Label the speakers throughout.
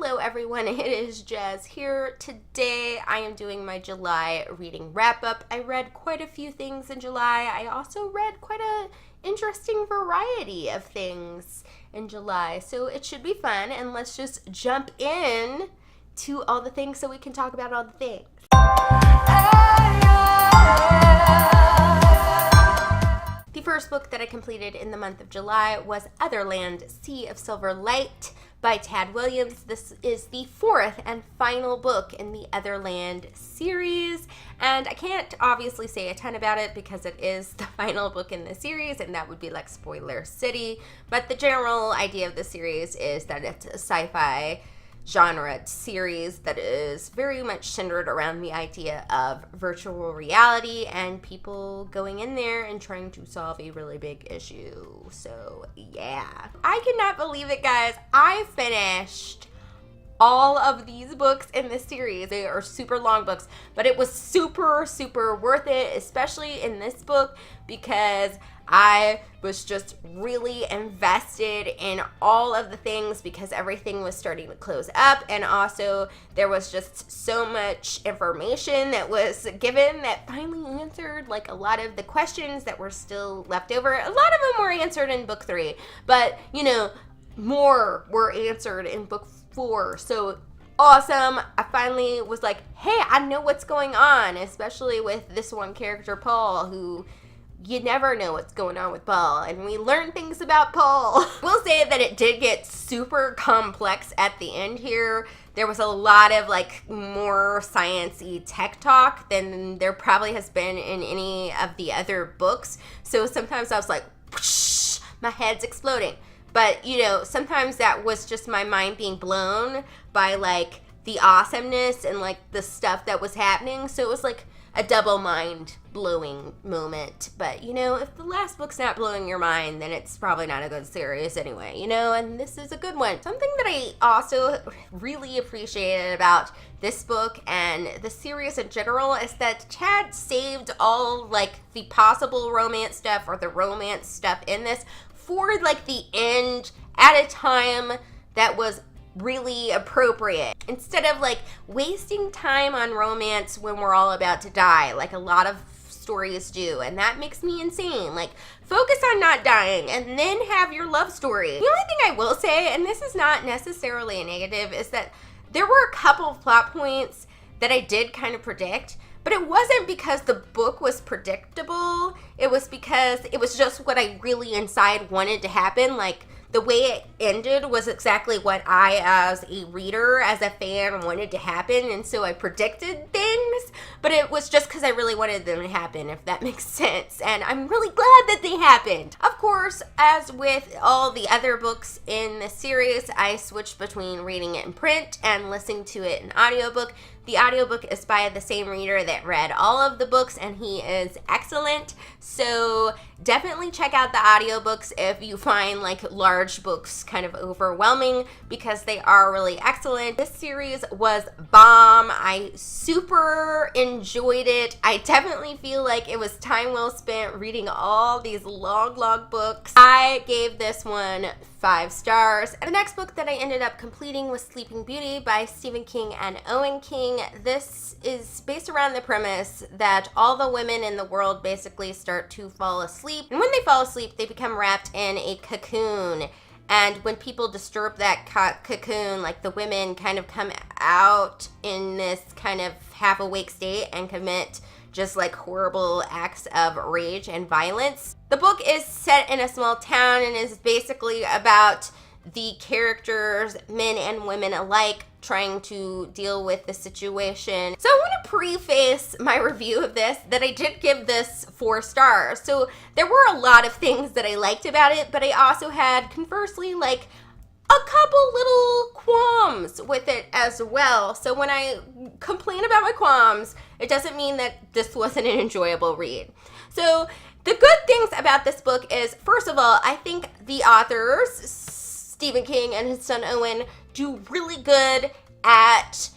Speaker 1: Hello everyone, it is Jazz here. Today I am doing my July reading wrap-up. I read quite a few things in July. I also read quite an interesting variety of things in July, so it should be fun, and let's just jump in to all the things so we can talk about all the things. The first book that I completed in the month of July was Otherland, Sea of Silver Light by Tad Williams. This is the fourth and final book in the Otherland series, and I can't obviously say a ton about it because it is the final book in the series, and that would be like spoiler city, but the general idea of the series is that it's a sci-fi genre series that is very much centered around the idea of virtual reality and people going in there and trying to solve a really big issue. So yeah, I cannot believe it, guys. I finished all of these books in this series. They are super long books, but it was super worth it, especially in this book, because I was just really invested in all of the things because everything was starting to close up, and also there was just so much information that was given that finally answered like a lot of the questions that were still left over. A lot of them were answered in book 3, but you know, more were answered in book 4. So awesome. I finally was like, hey, I know what's going on, especially with this one character, Paul, who you never know what's going on with Paul, and we learned things about Paul. We'll say that it did get super complex at the end here. There was a lot of like more science-y tech talk than there probably has been in any of the other books. So sometimes I was like, whoosh, my head's exploding. But you know, sometimes that was just my mind being blown by like the awesomeness and like the stuff that was happening. So it was like a double mind-blowing moment. But, you know, if the last book's not blowing your mind, then it's probably not a good series anyway, you know, and this is a good one. Something that I also really appreciated about this book and the series in general is that Chad saved all, like, the possible romance stuff or the romance stuff in this for, like, the end at a time that was really appropriate, instead of like wasting time on romance when we're all about to die like a lot of stories do, and that makes me insane. Like, focus on not dying and then have your love story. The only thing I will say, and this is not necessarily a negative, is that there were a couple of plot points that I did kind of predict, but it wasn't because the book was predictable. It was because it was just what I really inside wanted to happen. Like, the way it ended was exactly what I, as a reader, as a fan, wanted to happen, and so I predicted things, but it was just because I really wanted them to happen, if that makes sense, and I'm really glad that they happened. Of course, as with all the other books in the series, I switched between reading it in print and listening to it in audiobook. The audiobook is by the same reader that read all of the books, and he is excellent. So definitely check out the audiobooks if you find like large books kind of overwhelming, because they are really excellent. This series was bomb. I super enjoyed it. I definitely feel like it was time well spent reading all these long books. I gave this one 5 stars. And the next book that I ended up completing was Sleeping Beauty by Stephen King and Owen King. This is based around the premise that all the women in the world basically start to fall asleep, and when they fall asleep they become wrapped in a cocoon, and when people disturb that cocoon, like the women kind of come out in this kind of half awake state and commit just like horrible acts of rage and violence. The book is set in a small town and is basically about the characters, men and women alike, trying to deal with the situation. So I want to preface my review of this that I did give this 4 stars. So there were a lot of things that I liked about it, but I also had, conversely, like a couple little qualms with it as well. So when I complain about my qualms, it doesn't mean that this wasn't an enjoyable read. So the good things about this book is, first of all, I think the authors, Stephen King and his son Owen, do really good at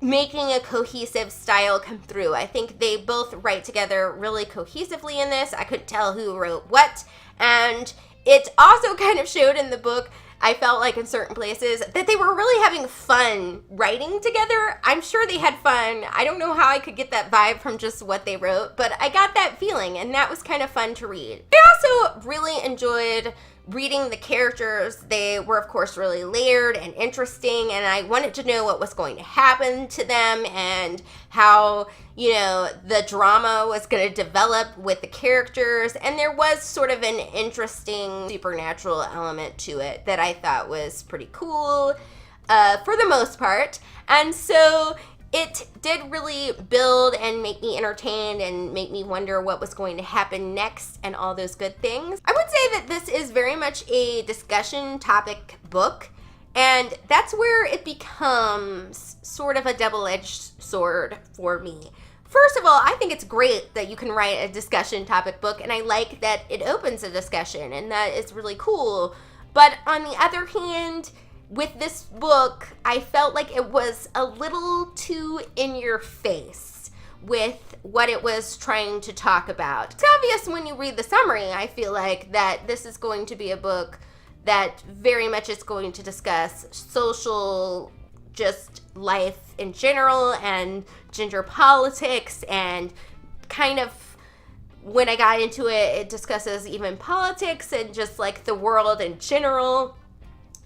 Speaker 1: making a cohesive style come through. I think they both write together really cohesively in this. I couldn't tell who wrote what, and it also kind of showed in the book I felt like in certain places that they were really having fun writing together. I'm sure they had fun. I don't know how I could get that vibe from just what they wrote, but I got that feeling, and that was kind of fun to read. I also really enjoyed reading the characters. They were, of course, really layered and interesting, and I wanted to know what was going to happen to them and how, you know, the drama was going to develop with the characters. And there was sort of an interesting supernatural element to it that I thought was pretty cool for the most part. And so it did really build and make me entertained and make me wonder what was going to happen next and all those good things. I would say that this is very much a discussion topic book, and that's where it becomes sort of a double-edged sword for me. First of all, I think it's great that you can write a discussion topic book, and I like that it opens a discussion, and that is really cool. But on the other hand, with this book, I felt like it was a little too in your face with what it was trying to talk about. It's obvious when you read the summary, I feel like, that this is going to be a book that very much is going to discuss social, just life in general, and gender politics, and kind of, when I got into it, it discusses even politics and just like the world in general,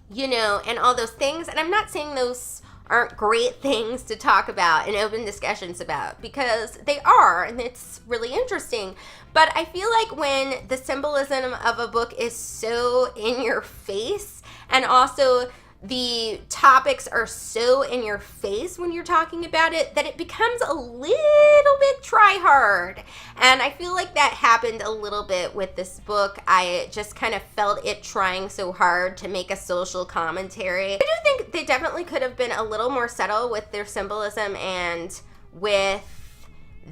Speaker 1: you know, and all those things. And I'm not saying those aren't great things to talk about and open discussions about, because they are, and it's really interesting. But I feel like when the symbolism of a book is so in your face, and also the topics are so in your face when you're talking about it, that it becomes a little bit try-hard. And I feel like that happened a little bit with this book. I just kind of felt it trying so hard to make a social commentary. I do think they definitely could have been a little more subtle with their symbolism and with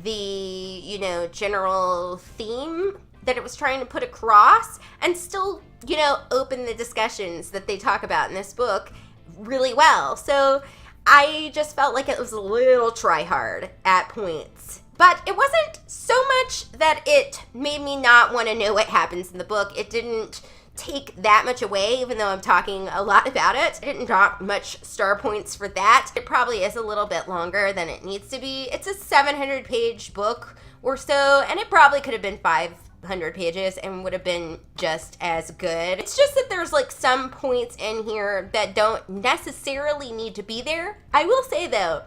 Speaker 1: the, you know, general theme that it was trying to put across, and still, you know, open the discussions that they talk about in this book really well. So I just felt like it was a little try-hard at points. But it wasn't so much that it made me not want to know what happens in the book. It didn't take that much away, even though I'm talking a lot about it. I didn't drop much star points for that. It probably is a little bit longer than it needs to be. It's a 700-page book or so, and it probably could have been 500 pages and would have been just as good. It's just that there's like some points in here that don't necessarily need to be there. I will say though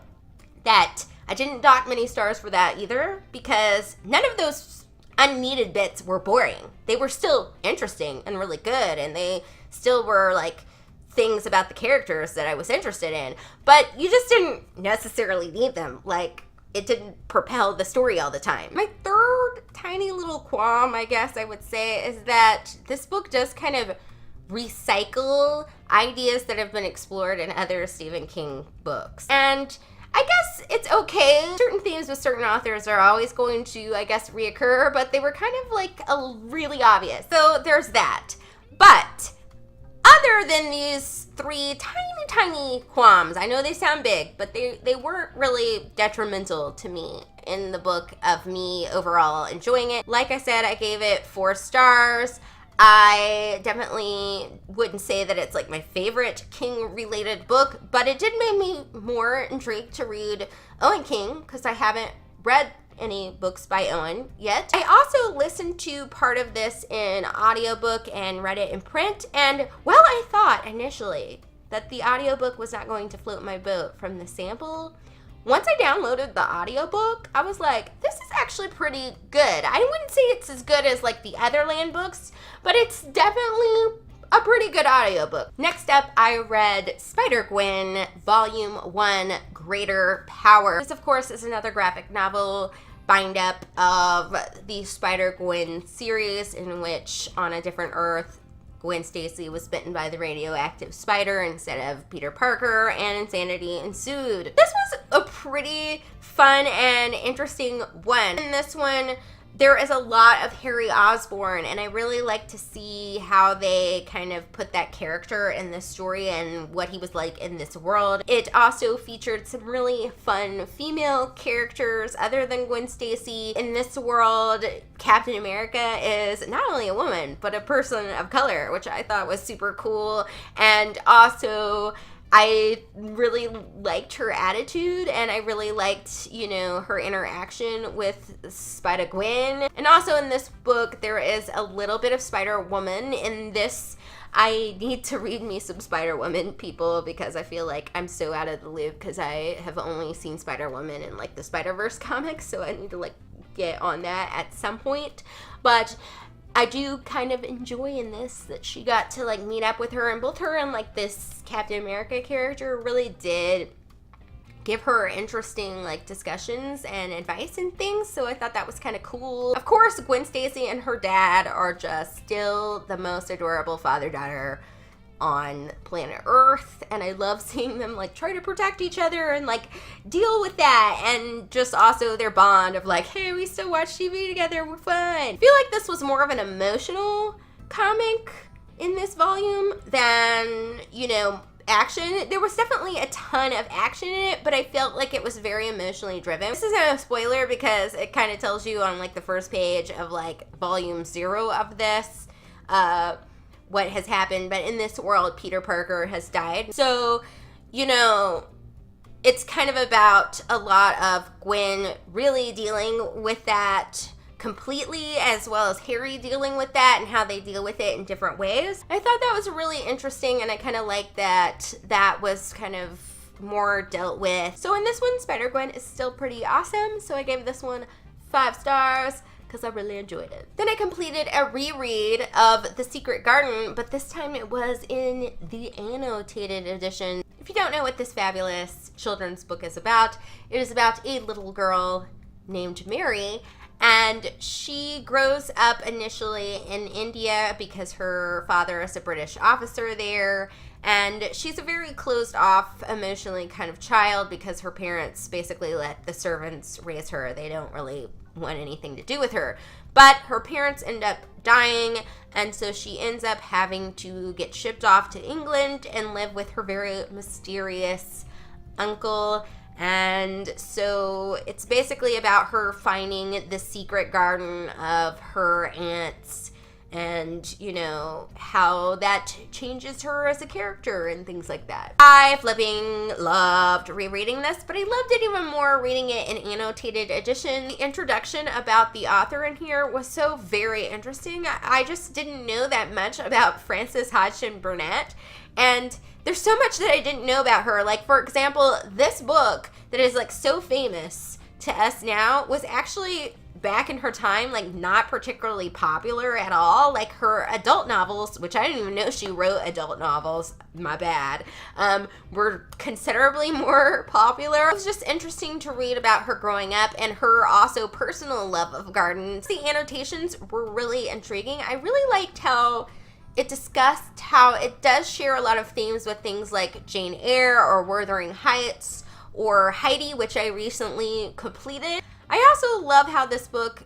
Speaker 1: that I didn't dock many stars for that either, because none of those unneeded bits were boring. They were still interesting and really good, and they still were like things about the characters that I was interested in, but you just didn't necessarily need them. Like, it didn't propel the story all the time. My third tiny little qualm, I guess I would say, is that this book does kind of recycle ideas that have been explored in other Stephen King books. And I guess it's okay. Certain themes with certain authors are always going to, I guess, reoccur, but they were kind of like really obvious. So there's that. But other than these three tiny qualms, I know they sound big, but they weren't really detrimental to me in the book of me overall enjoying it. Like I said, I gave it 4 stars. I definitely wouldn't say that it's like my favorite King-related book, but it did make me more intrigued to read Owen King, because I haven't read any books by Owen yet. I also listened to part of this in audiobook and read it in print, and while I thought initially that the audiobook was not going to float my boat from the sample, once I downloaded the audiobook, I was like, this is actually pretty good. I wouldn't say it's as good as like the Otherland books, but it's definitely a pretty good audiobook. Next up, I read Spider-Gwen Volume 1, Greater Power. This, of course, is another graphic novel bind-up of the Spider-Gwen series, in which, on a different Earth, Gwen Stacy was bitten by the radioactive spider instead of Peter Parker, and insanity ensued. This was a pretty fun and interesting one. In this one, there is a lot of Harry Osborn, and I really like to see how they kind of put that character in this story and what he was like in this world. It also featured some really fun female characters other than Gwen Stacy. In this world, Captain America is not only a woman, but a person of color, which I thought was super cool. And also, I really liked her attitude, and I really liked, you know, her interaction with Spider-Gwen. And also in this book, there is a little bit of Spider-Woman. In this, I need to read me some Spider-Woman, people, because I feel like I'm so out of the loop because I have only seen Spider-Woman in, like, the Spider-Verse comics, so I need to, like, get on that at some point. But I do kind of enjoy in this that she got to, like, meet up with her, and both her and, like, this Captain America character really did give her interesting, like, discussions and advice and things, so I thought that was kind of cool. Of course, Gwen Stacy and her dad are just still the most adorable father-daughter on planet Earth, and I love seeing them, like, try to protect each other and, like, deal with that, and just also their bond of, like, hey, we still watch TV together, we're fun. I feel like this was more of an emotional comic in this volume than, you know, action. There was definitely a ton of action in it, but I felt like it was very emotionally driven. This isn't a spoiler because it kind of tells you on, like, the first page of, like, volume 0 of this, what has happened, but in this world, Peter Parker has died. So, you know, it's kind of about a lot of Gwen really dealing with that completely, as well as Harry dealing with that and how they deal with it in different ways. I thought that was really interesting, and I kind of like that that was kind of more dealt with. So in this one, Spider-Gwen is still pretty awesome, so I gave this one 5 stars. Because I really enjoyed it. Then I completed a reread of The Secret Garden, but this time it was in the Annotated edition. If you don't know what this fabulous children's book is about, it is about a little girl named Mary, and she grows up initially in India because her father is a British officer there, and she's a very closed off, emotionally kind of child because her parents basically let the servants raise her. They don't really want anything to do with her. But her parents end up dying, and so she ends up having to get shipped off to England and live with her very mysterious uncle. And so it's basically about her finding the secret garden of her aunts and, you know, how that changes her as a character and things like that. I flipping loved rereading this, but I loved it even more reading it in Annotated edition. The introduction about the author in here was so very interesting. I just didn't know that much about Frances Hodgson Burnett, and there's so much that I didn't know about her. Like, for example, this book that is, like, so famous to us now was actually back in her time, like, not particularly popular at all. Like, her adult novels, which I didn't even know she wrote adult novels, my bad, were considerably more popular. It was just interesting to read about her growing up and her also personal love of gardens. The annotations were really intriguing. I really liked how it discussed how it does share a lot of themes with things like Jane Eyre or Wuthering Heights or Heidi, which I recently completed. I also love how this book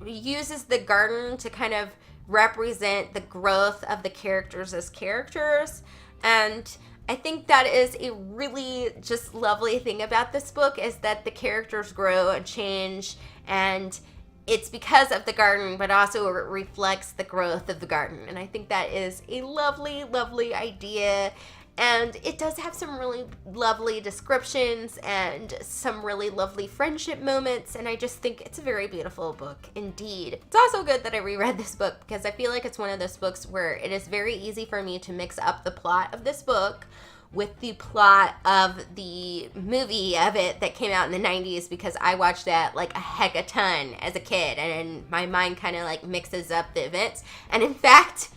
Speaker 1: uses the garden to kind of represent the growth of the characters as characters, and I think that is a really just lovely thing about this book, is that the characters grow and change, and it's because of the garden, but also it reflects the growth of the garden, and I think that is a lovely, lovely idea. And it does have some really lovely descriptions and some really lovely friendship moments, and I just think it's a very beautiful book indeed. It's also good that I reread this book because I feel like it's one of those books where it is very easy for me to mix up the plot of this book with the plot of the movie of it that came out in the 90s, because I watched that like a heck a ton as a kid, and my mind kind of like mixes up the events. And in fact,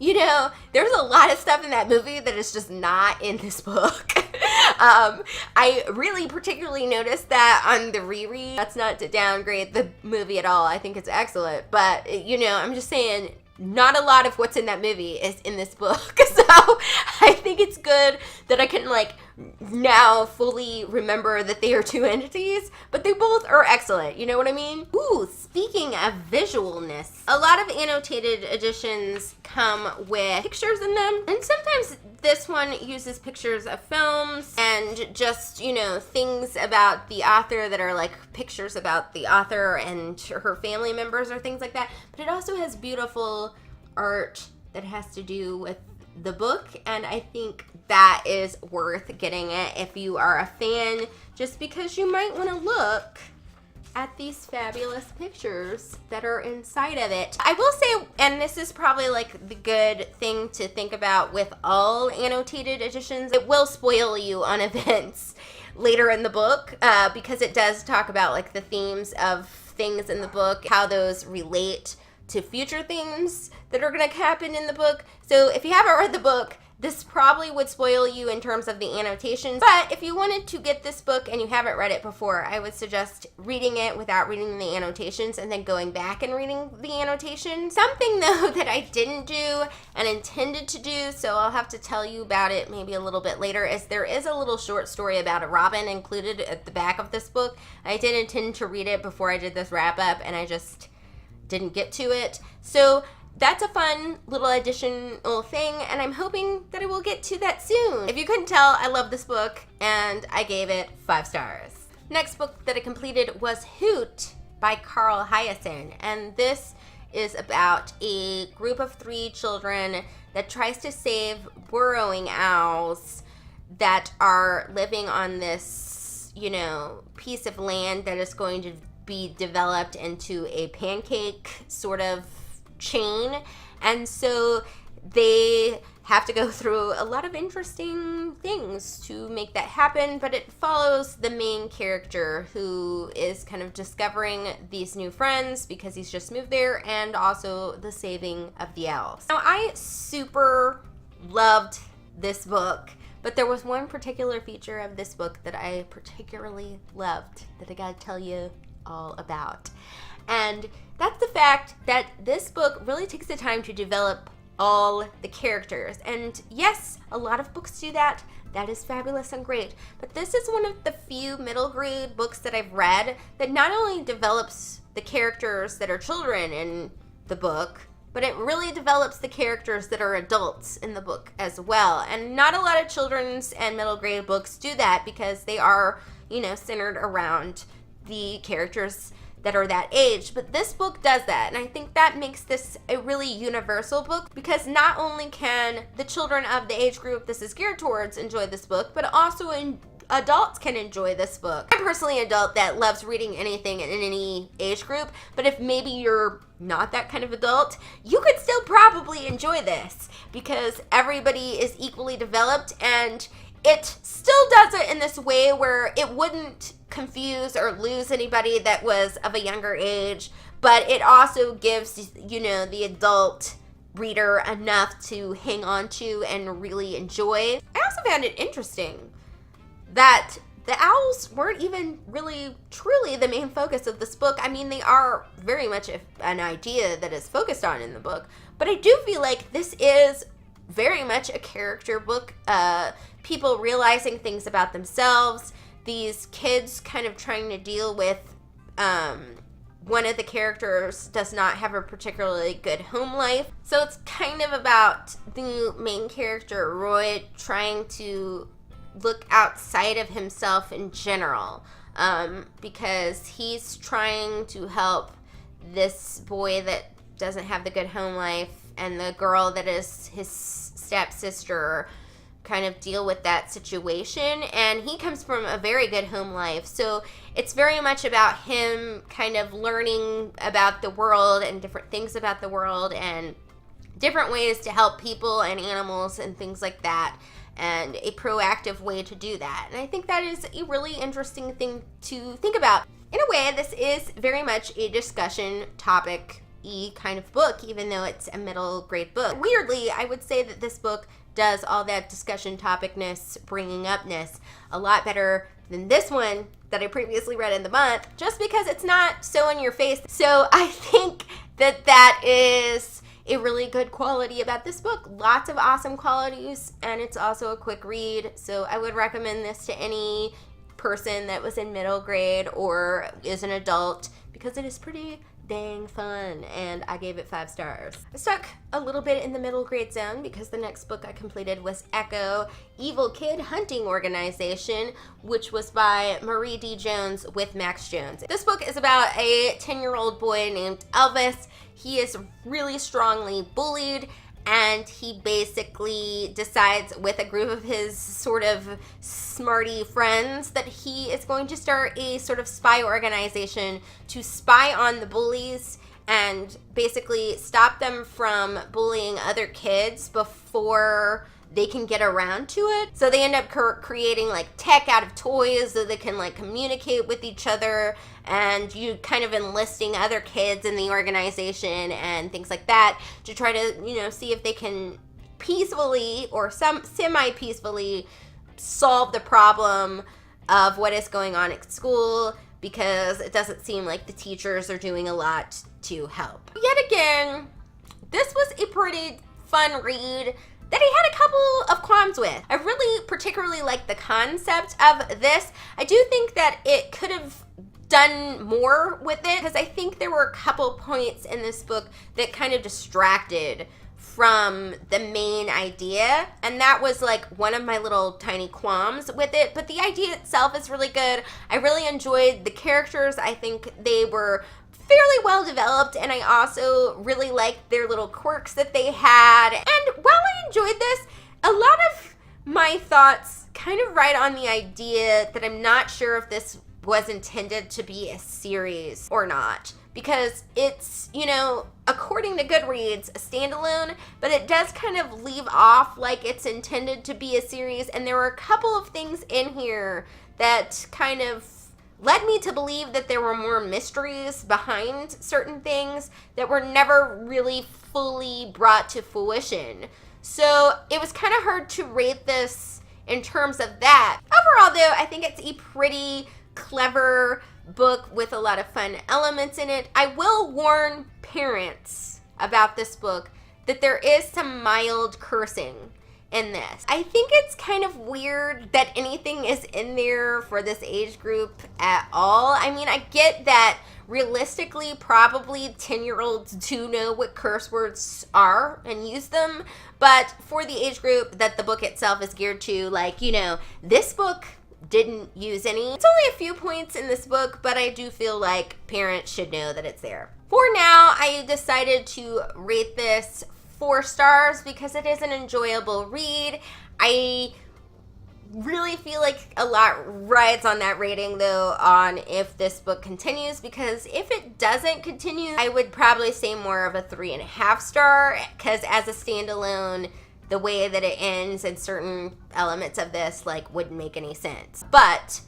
Speaker 1: you know, there's a lot of stuff in that movie that is just not in this book. I really particularly noticed that on the reread. That's not to downgrade the movie at all. I think it's excellent. But, you know, I'm just saying, not a lot of what's in that movie is in this book. So I think it's good that I can, like, now fully remember that they are two entities, but they both are excellent. You know what I mean? Ooh, speaking of visualness, a lot of annotated editions come with pictures in them, and sometimes this one uses pictures of films and just, you know, things about the author that are like pictures about the author and her family members or things like that. But it also has beautiful art that has to do with the book, and I think that is worth getting it if you are a fan, just because you might want to look at these fabulous pictures that are inside of it. I will say, and this is probably like the good thing to think about with all annotated editions, it will spoil you on events later in the book, because it does talk about like the themes of things in the book, how those relate to future things that are going to happen in the book. So if you haven't read the book, this probably would spoil you in terms of the annotations. But if you wanted to get this book and you haven't read it before, I would suggest reading it without reading the annotations and then going back and reading the annotations. Something though that I didn't do and intended to do, so I'll have to tell you about it maybe a little bit later, is there is a little short story about a robin included at the back of this book. I did intend to read it before I did this wrap up, and I just didn't get to it. So that's a fun little additional thing, and I'm hoping that I will get to that soon. If you couldn't tell, I love this book, and I gave it 5 stars. Next book that I completed was Hoot by Carl Hyacin, and this is about a group of 3 children that tries to save burrowing owls that are living on this, you know, piece of land that is going to be developed into a pancake sort of chain, and so they have to go through a lot of interesting things to make that happen. But it follows the main character, who is kind of discovering these new friends because he's just moved there, and also the saving of the owls. Now, I super loved this book, but there was one particular feature of this book that I particularly loved that I gotta tell you all about, and that's the fact that this book really takes the time to develop all the characters. And yes, a lot of books do that. That is fabulous and great, but this is one of the few middle grade books that I've read that not only develops the characters that are children in the book, but it really develops the characters that are adults in the book as well. And not a lot of children's and middle grade books do that, because they are, you know, centered around the characters that are that age. But this book does that, and I think that makes this a really universal book, because not only can the children of the age group this is geared towards enjoy this book, but also adults can enjoy this book. I'm personally an adult that loves reading anything in any age group, but if maybe you're not that kind of adult, you could still probably enjoy this, because everybody is equally developed, and it still does it in this way where it wouldn't confuse or lose anybody that was of a younger age, but it also gives, you know, the adult reader enough to hang on to and really enjoy. I also found it interesting that the owls weren't even really truly the main focus of this book. I mean, they are very much an idea that is focused on in the book, but I do feel like this is very much a character book. People realizing things about themselves, these kids kind of trying to deal with one of the characters does not have a particularly good home life. So it's kind of about the main character, Roy, trying to look outside of himself in general, because he's trying to help this boy that doesn't have the good home life and the girl that is his stepsister kind of deal with that situation. And he comes from a very good home life, so it's very much about him kind of learning about the world and different things about the world and different ways to help people and animals and things like that, and a proactive way to do that. And I think that is a really interesting thing to think about. In a way, this is very much a discussion topic-y kind of book, even though it's a middle grade book. Weirdly, I would say that this book does all that discussion topicness, bringing upness a lot better than this one that I previously read in the month, just because it's not so in your face. So I think that that is a really good quality about this book. Lots of awesome qualities, and it's also a quick read, so I would recommend this to any person that was in middle grade or is an adult, because it is pretty dang fun, and I gave it 5 stars. I stuck a little bit in the middle grade zone because the next book I completed was E.K.H.O, Evil Kid Hunting Organization, which was by Marie D. Jones with Max Jones. This book is about a 10-year-old boy named Elvis. He is really strongly bullied, and he basically decides with a group of his sort of smarty friends that he is going to start a sort of spy organization to spy on the bullies and basically stop them from bullying other kids before they can get around to it. So they end up creating like tech out of toys so they can like communicate with each other, and you kind of enlisting other kids in the organization and things like that to try to, you know, see if they can peacefully or some semi-peacefully solve the problem of what is going on at school, because it doesn't seem like the teachers are doing a lot to help. Yet again, this was a pretty fun read that I had a couple of qualms with. I really particularly like the concept of this. I do think that it could have done more with it, because I think there were a couple points in this book that kind of distracted from the main idea, and that was like one of my little tiny qualms with it. But the idea itself is really good. I really enjoyed the characters. I think they were fairly well developed, and I also really liked their little quirks that they had. And while I enjoyed this, a lot of my thoughts kind of ride on the idea that I'm not sure if this was intended to be a series or not, because it's, you know, according to Goodreads, a standalone, but it does kind of leave off like it's intended to be a series, and there were a couple of things in here that kind of led me to believe that there were more mysteries behind certain things that were never really fully brought to fruition. So it was kind of hard to rate this in terms of that. Overall, though, I think it's a pretty clever book with a lot of fun elements in it. I will warn parents about this book that there is some mild cursing in this. I think it's kind of weird that anything is in there for this age group at all. I mean, I get that realistically probably 10-year-olds do know what curse words are and use them, but for the age group that the book itself is geared to, like, you know, this book didn't use any. It's only a few points in this book, but I do feel like parents should know that it's there. For now, I decided to rate this 4 stars because it is an enjoyable read. I really feel like a lot rides on that rating, though, on if this book continues, because if it doesn't continue, I would probably say more of a 3.5 star, because as a standalone, the way that it ends and certain elements of this like wouldn't make any sense. But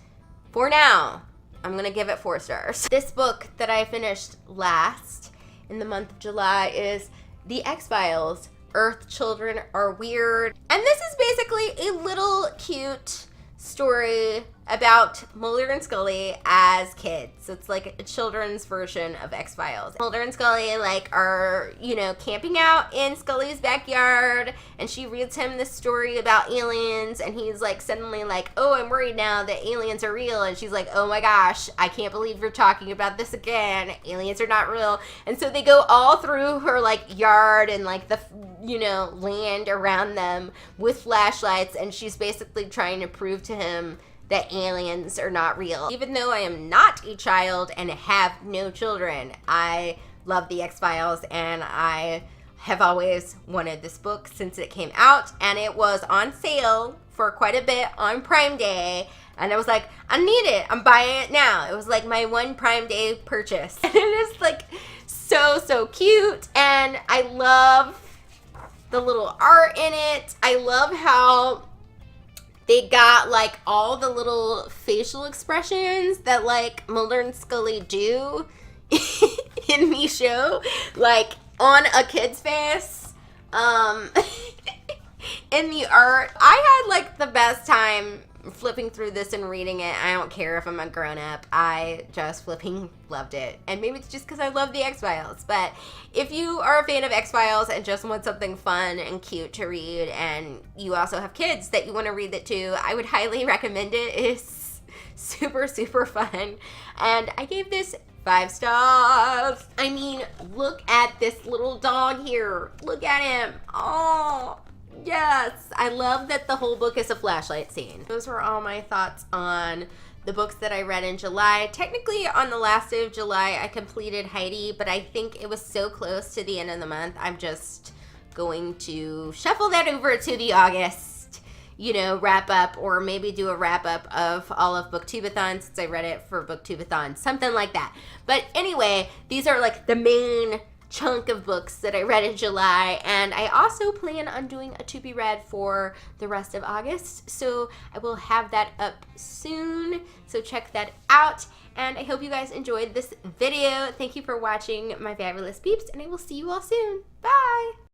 Speaker 1: for now, I'm gonna give it 4 stars. This book that I finished last in the month of July is The XFiles Earth Children Are Weird. And this is basically a little cute story about Mulder and Scully as kids. So it's like a children's version of X-Files. Mulder and Scully like are, you know, camping out in Scully's backyard, and she reads him this story about aliens, and he's like suddenly like, oh, I'm worried now that aliens are real, and she's like, oh my gosh, I can't believe you're talking about this again. Aliens are not real. And so they go all through her like yard and like the, you know, land around them with flashlights, and she's basically trying to prove to him that aliens are not real. Even though I am not a child and have no children, I love the X-Files, and I have always wanted this book since it came out, and it was on sale for quite a bit on Prime Day, and I was like, I need it, I'm buying it now. It was like my one Prime Day purchase. And it is like so cute, and I love the little art in it. I love how they got like all the little facial expressions that like Mulder and Scully do in the show, like on a kid's face. In the art, I had like the best time flipping through this and reading it. I don't care if I'm a grown-up. I just flipping loved it. And maybe it's just because I love the X-Files. But if you are a fan of X-Files and just want something fun and cute to read, and you also have kids that you want to read it to, I would highly recommend it. It's super, super fun. And I gave this 5 stars. I mean, look at this little dog here. Look at him. Oh, yes. I love that the whole book is a flashlight scene. Those were all my thoughts on the books that I read in July. Technically, on the last day of July, I completed Heidi, but I think it was so close to the end of the month, I'm just going to shuffle that over to the August, you know, wrap up, or maybe do a wrap up of all of Booktubeathon since I read it for Booktubeathon, something like that. But anyway, these are like the main chunk of books that I read in July, and I also plan on doing a to be read for the rest of August, so I will have that up soon, so check that out. And I hope you guys enjoyed this video. Thank you for watching, my fabulous peeps, and I will see you all soon. Bye!